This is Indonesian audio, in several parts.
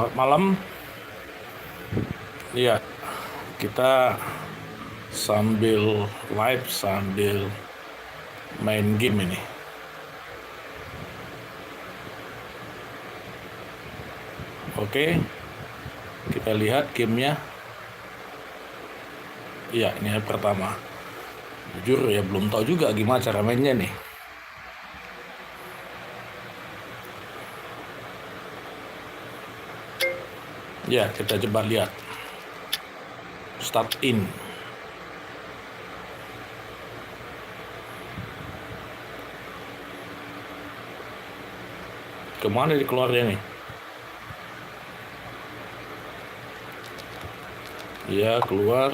Selamat malam. Iya, kita sambil live sambil main game ini. Oke, kita lihat gamenya. Iya, ini yang pertama. Jujur ya belum tahu juga gimana cara mainnya nih. Ya, kita coba lihat. Start in. Kemana dikeluarnya nih? Ya, keluar,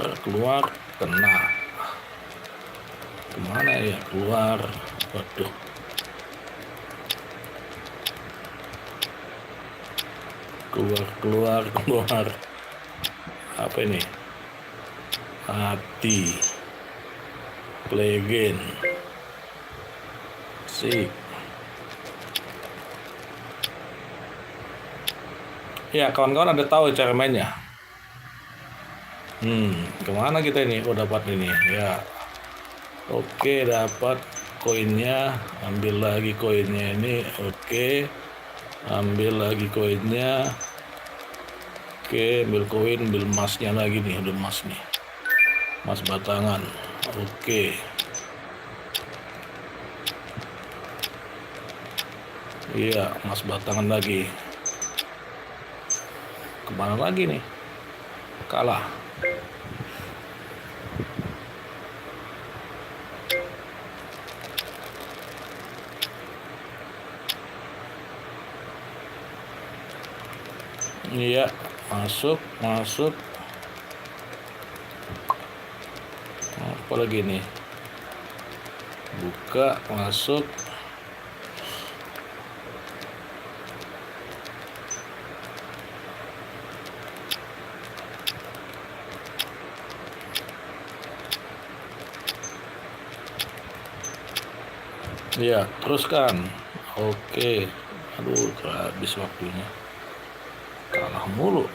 kena. Kemana ya? Keluar. Waduh. Keluar. Apa ini? Hati. Play again. Sip. Ya, kawan-kawan ada tahu cara mainnya? Kemana kita ini? Oh, dapat ini. Ya. Oke, dapat koinnya. Ambil lagi koinnya ini. Oke. Ambil lagi koinnya. Oke, ambil koin, ambil emasnya lagi nih. Udah emas nih. Emas batangan. Oke. Iya, emas batangan lagi. Kemana lagi nih? Kalah. Iya, masuk. Apa lagi nih? Buka, masuk. Iya, teruskan. Oke. Aduh, habis waktunya. Kalah mulu.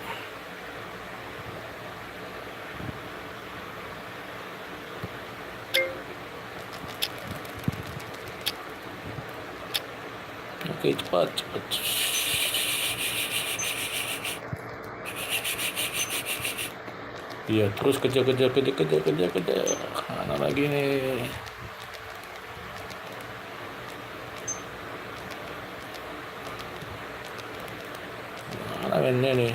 Oke, cepat. Iya, terus kejar. Mana lagi nih? Mana mainnya nih?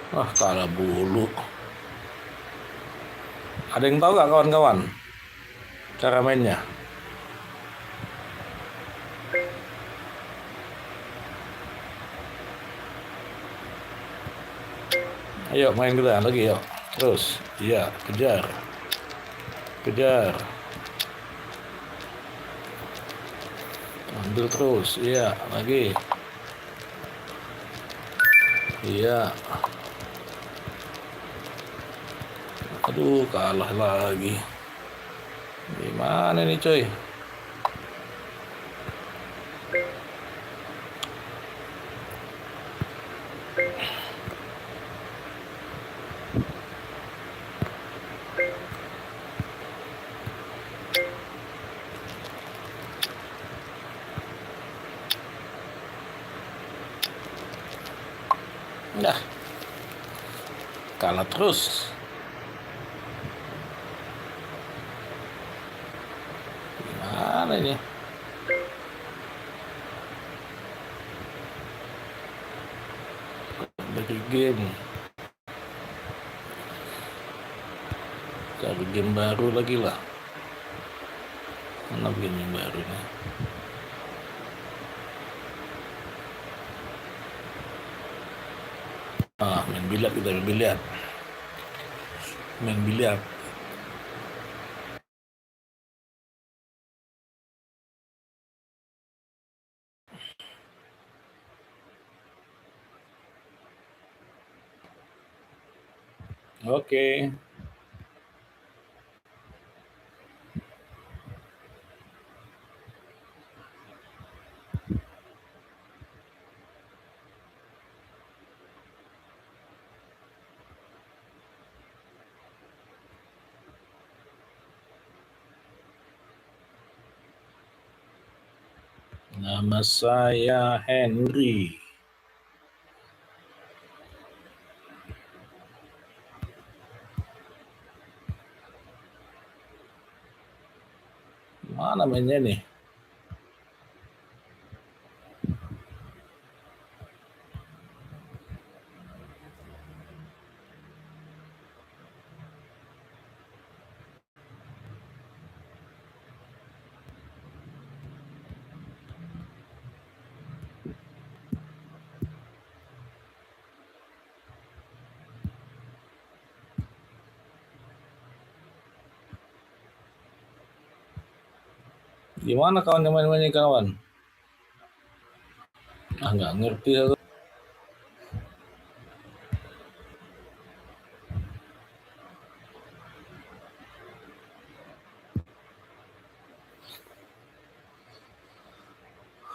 Wah, kalah bulu. Ada yang tahu nggak kawan-kawan cara mainnya? Ayo main kita lagi yuk. Terus, iya, kejar. Ambil terus, iya, lagi. Iya. Aduh, kalah lagi. Gimana nih, coy? Nah, kalah terus. Gimana ini? Dari game. Cari game baru lagi lah. Mana game yang baru nih? Main biliar kita, main biliar. Oke. Nama saya Henry. Mana mainnya nih? Gimana kawan yang main-main kawan? Nggak ngerti aku.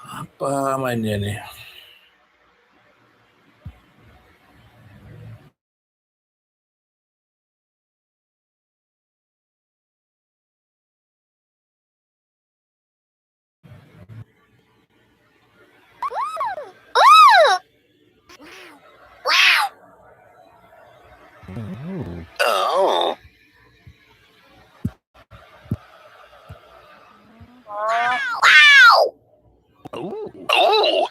Apa mainnya nih? Oh. Wow. Oh.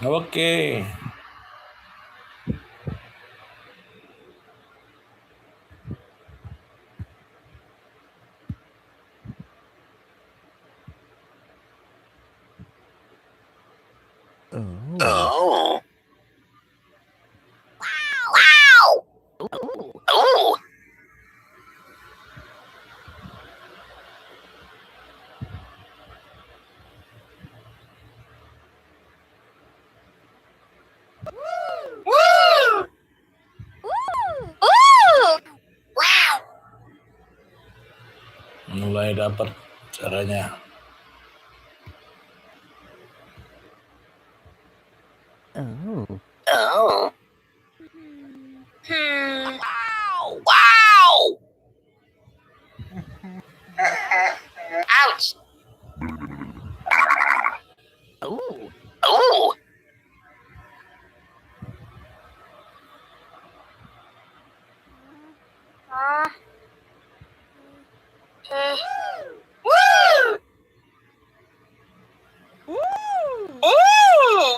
Oke. Oh. Wow. Oh. Wow. Mulai dapat caranya. Oh. Wow. Ouch. Oh. Oh. Woo. Ooh.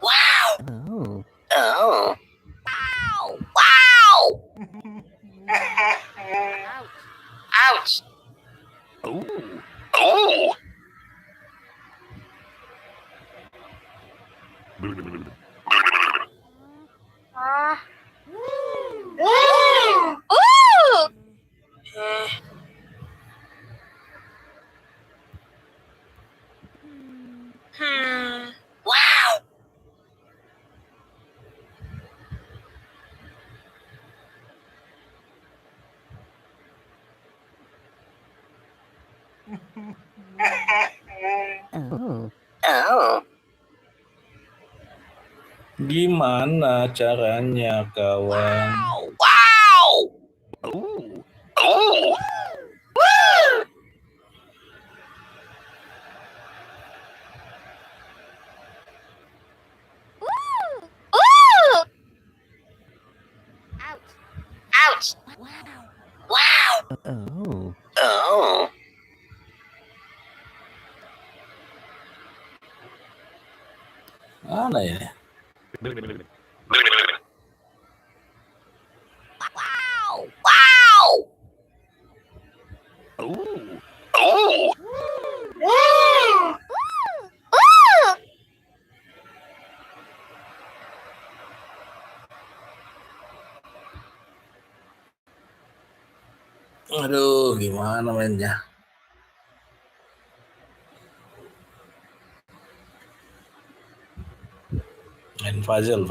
Wow. Oh. Wow. Wow. Ouch. Ooh. Oh. Ooh. Wow. Oh. Gimana caranya, kawan? Wow. Oh. Oh. Ooh. Ouch. Wow. Oh. Oh. Mana ini? Wow. Wow. Oh. Oh. Aduh, gimana mainnya? Main puzzle.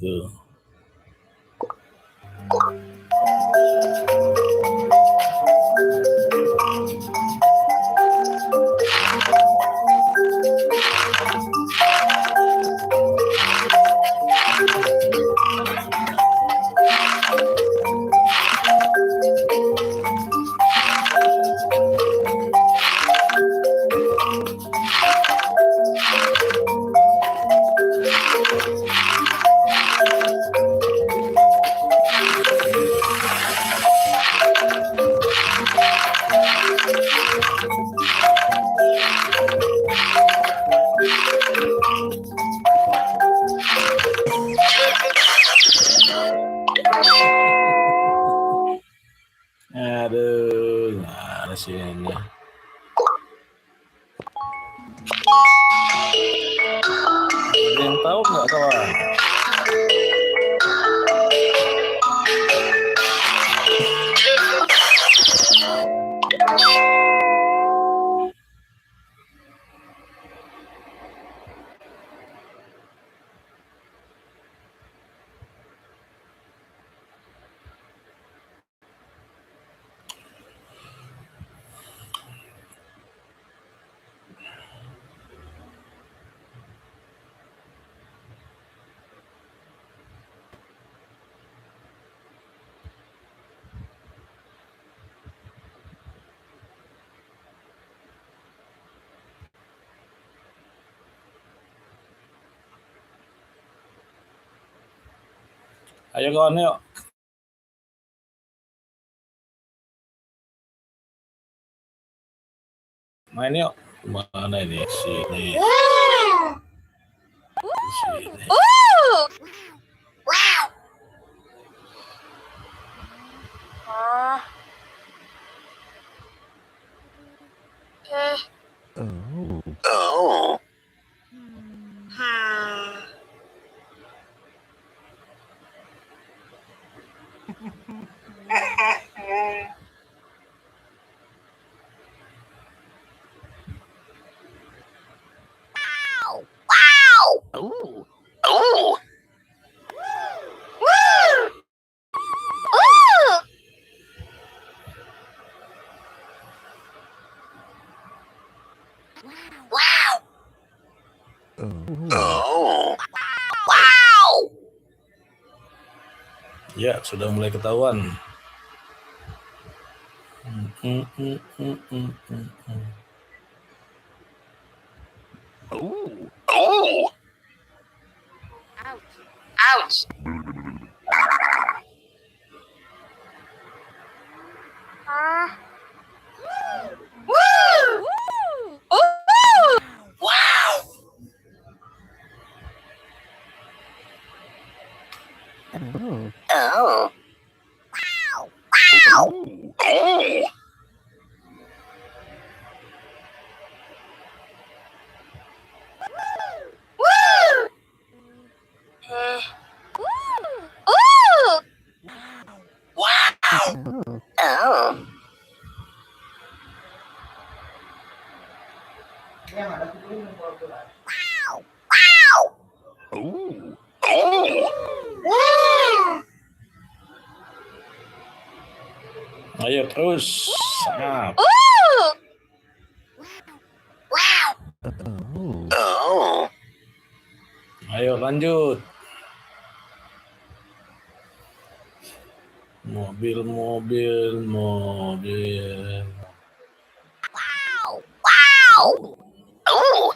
Tuh. Aduh, mana sih ini? Ada yang tahu nggak kawan? Ayo kawan yuk. Main yuk. Mana ini? Sini. Sini. Wow. Oh. Wow. Oh. Oh. Wow. Oh. Wow. Ya, sudah mulai ketahuan. Oh. Oh. Ouch. Ouch. Woo. Wow. Oh. Wow. Wow. Oh. Woo. Wow. Oh. Wow. Wow. Oh. Oh. Ayo terus. Sap. Wow. Oh. Ayo lanjut. Mobil, mobil, mobil. Wow. Wow. Oh.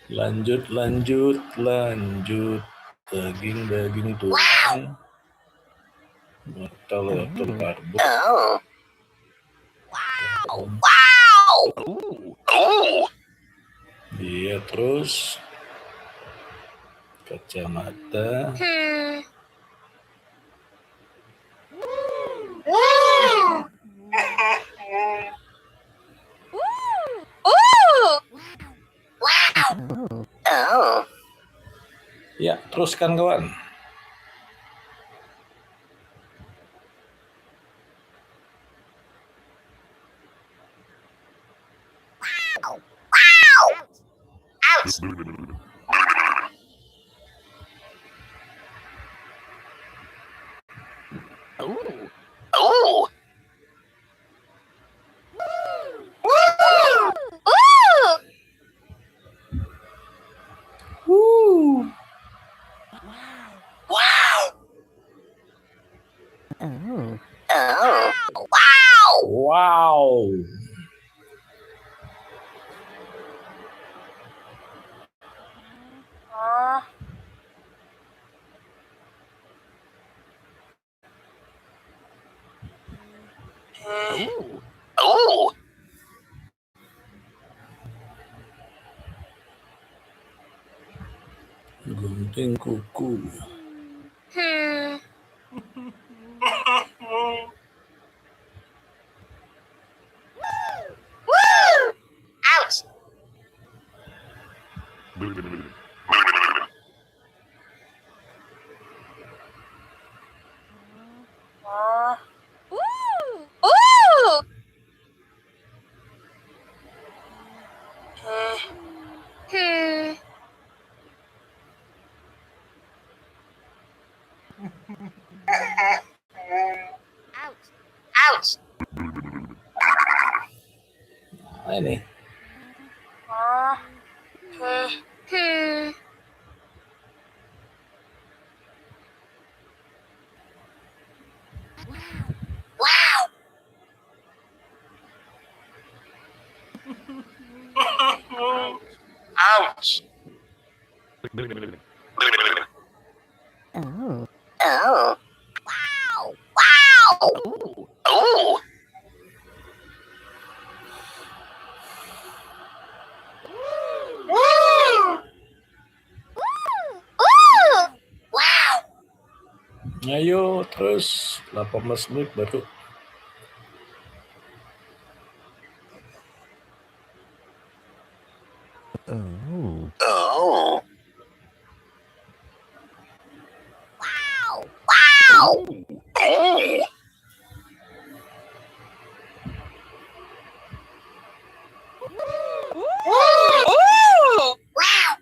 Lanjut, lanjut, lanjut. Daging, daging tulang. Wortel, wortel karbon. Oh. Wow. Wow. Oh. Iya terus. Kacamata. Wow. Oh. Ya, teruskan kawan. Wow. Ooh. Woo. Wow. Oh. Wow. Wow. Ooh. Gunting kuku. Hmm. Woo! Ouch. Ooh. Hmm. Ouch. Ouch. Nah, ini. Hmm. Wow. Ouch. Oh. Wow. Wow. Ooh. Woo. Ooh. Wow. Ayo terus 18 menit baru. Oh. Wow. Wow. Oh. Ooh. Wow.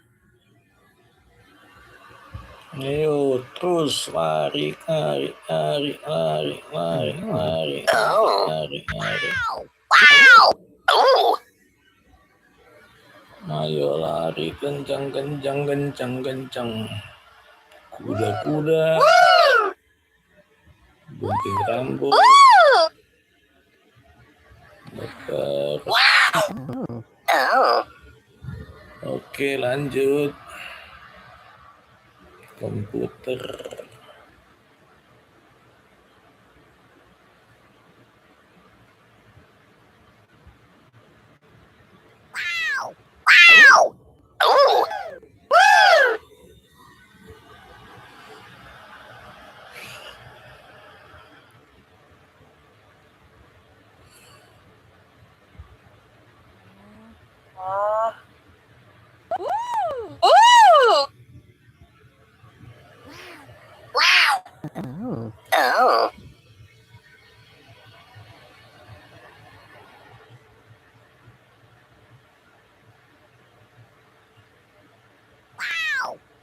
Ayo terus lari, lari, lari, lari, lari, lari, Oh. lari, lari. Wow. Ooh. Ayo lari kencang, kencang, kencang, kencang. Kuda-kuda, gunting rambut, Ooh. motor. Wow. Oh. Oke lanjut. Komputer. Wow. Ooh. Woo. Ooh. Wow. Oh.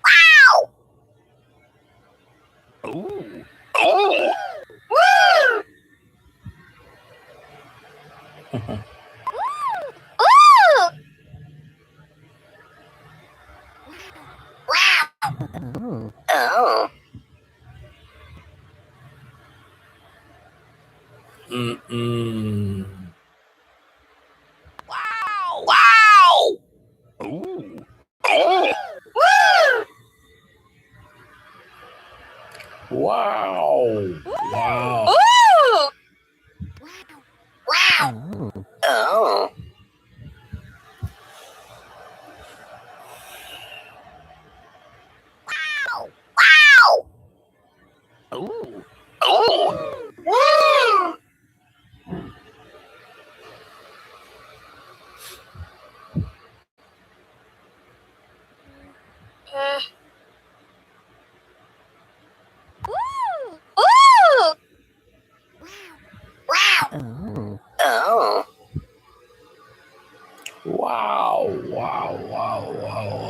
Wow. Ooh. Ooh. Woo. Ooh. Wow. Oh. Mm-mm. Wow. Wow. Ooh. Oh. Woo. Wow. Wow. Ooh. Wow. Oh. Wow. Wow. Ooh. Ooh. Woo. Ooh. Ooh. Wow. Oh. Wow. Wow. Wow. Wow.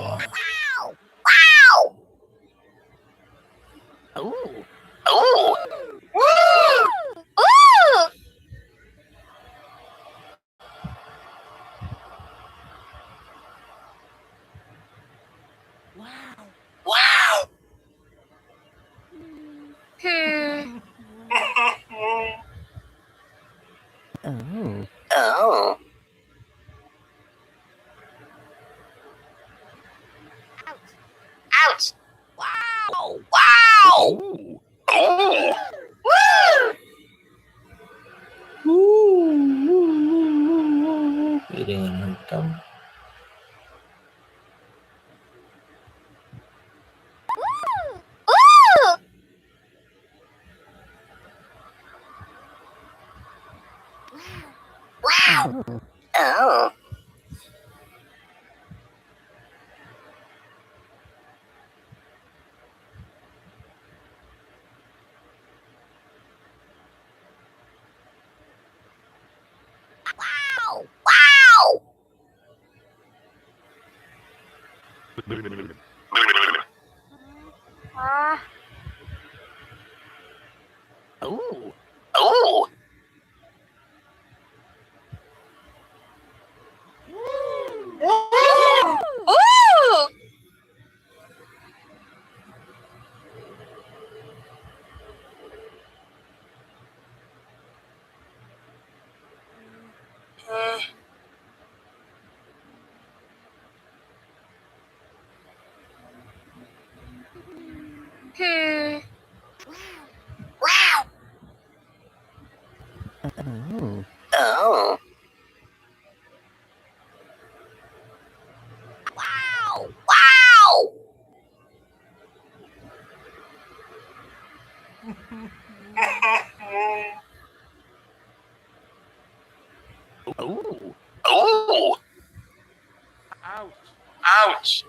Wow. Hmm. Oh. Ouch. Wow. Wow. Oh. Woo. Piringan hitam. Ooh. Wow. Oh. Wow. Wow. Ah. Oh. Oh. Ooh. Hmm. Wow. Oh. Wow. Wow. Oh. Oh. Ouch.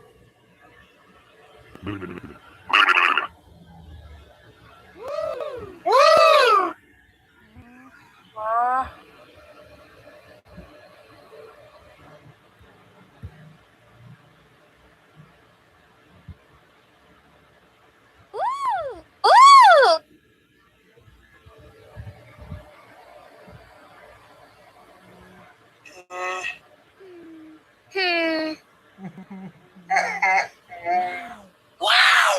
Woo. Ah. Ooh. Ooh. Hmm. Wow.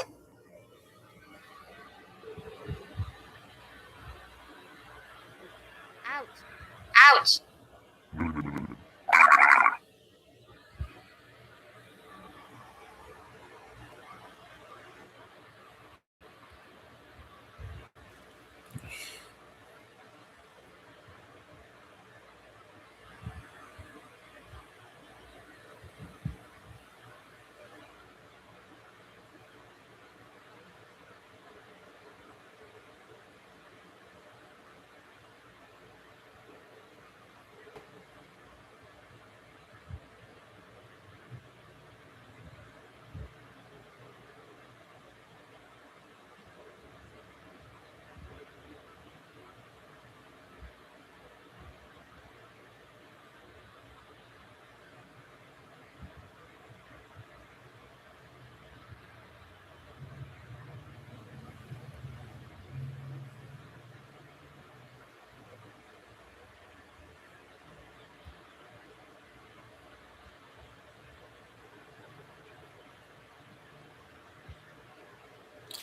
Ouch.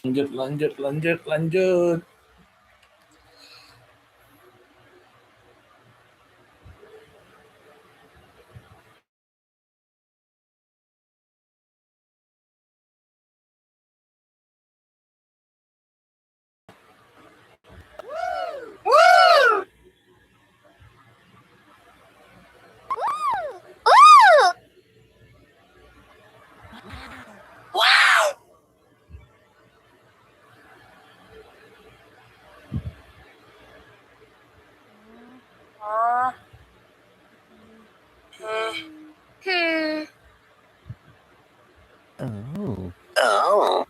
Lanjut. Woo. Ooh. Wow. Ah. Hmm. Oh.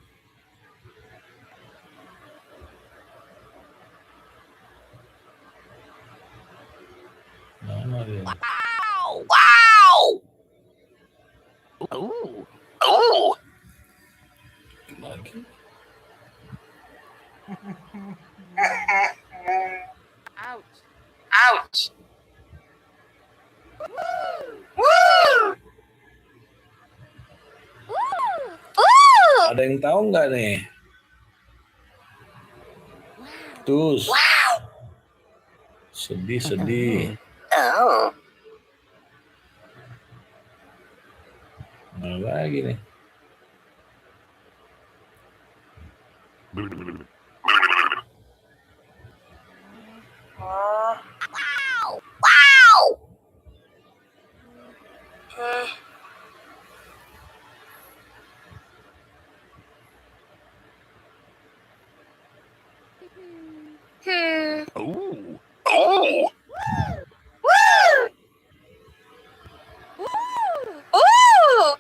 Mana dia? Wow. Wow. Ooh. Ooh. Lagi. Ouch. Woo. Woo. Ada yang tahu nggak nih? Tus. Wow. Sedih. Oh. Mana lagi nih? Wow. Wow. Oh. Oh. Woo. Ooh.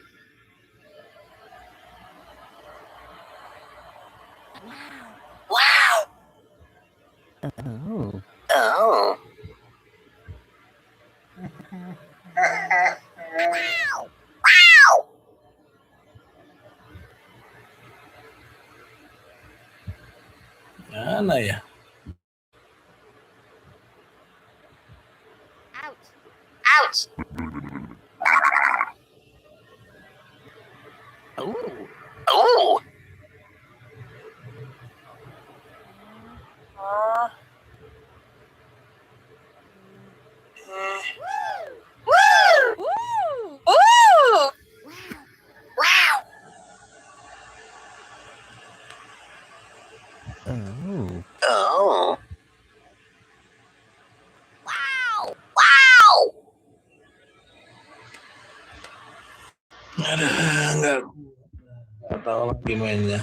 Wow. Oh. Wow. Mana ya? Ouch. Ooh. Ooh. Woo. Ooh. Wow. Oh. Wow. Wow. Ada nggak tahu lagi mainnya.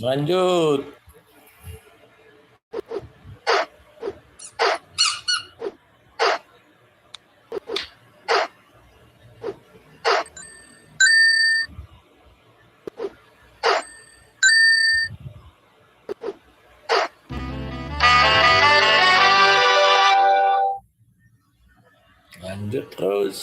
Lanjut. Lanjut terus.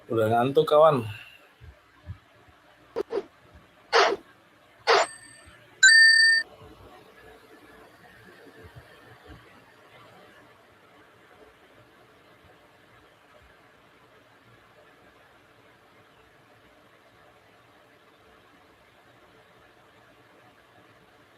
Udah ngantuk kawan.